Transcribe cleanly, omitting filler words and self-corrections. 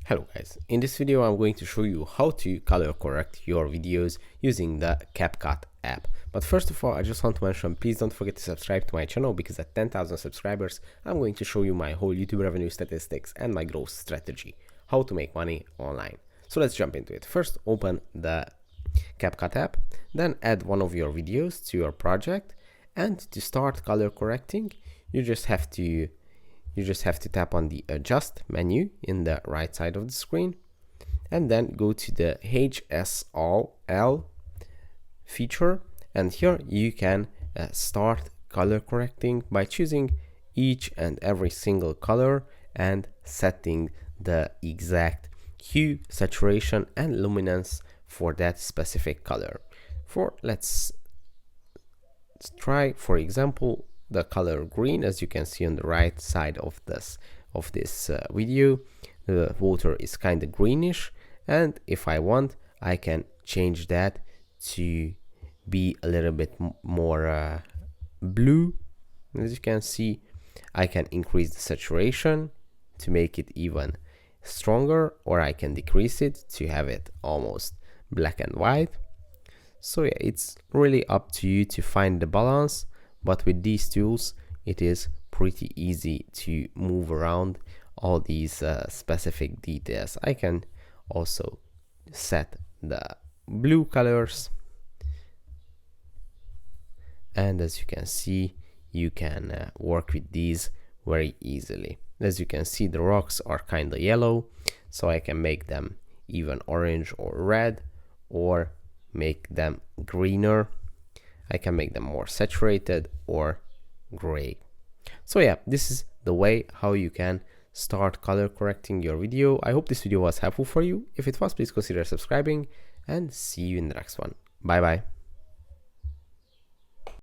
Hello guys, in this video I'm going to show you how to color correct your videos using the CapCut app. But first of all, I just want to mention, please don't forget to subscribe to my channel, because at 10,000 subscribers I'm going to show you my whole YouTube revenue statistics and my growth strategy, how to make money online. So let's jump into it. First, open the CapCut app, then add one of your videos to your project, and to start color correcting you just have to tap on the adjust menu in the right side of the screen, and then go to the HSL feature, and here you can start color correcting by choosing each and every single color and setting the exact hue, saturation and luminance for that specific color. Let's try, for example, the color green. As you can see on the right side of this video, the water is kind of greenish, and if I want I can change that to be a little bit more blue. As you can see, I can increase the saturation to make it even stronger, or I can decrease it to have it almost black and white. So yeah, it's really up to you to find the balance, but with these tools it is pretty easy to move around all these specific details. I can also set the blue colors, and as you can see, you can work with these very easily. As you can see, the rocks are kind of yellow, so I can make them even orange or red, or make them greener. I can make them more saturated or gray. So yeah, this is the way how you can start color correcting your video. I hope this video was helpful for you. If it was, please consider subscribing, and see you in the next one. Bye bye.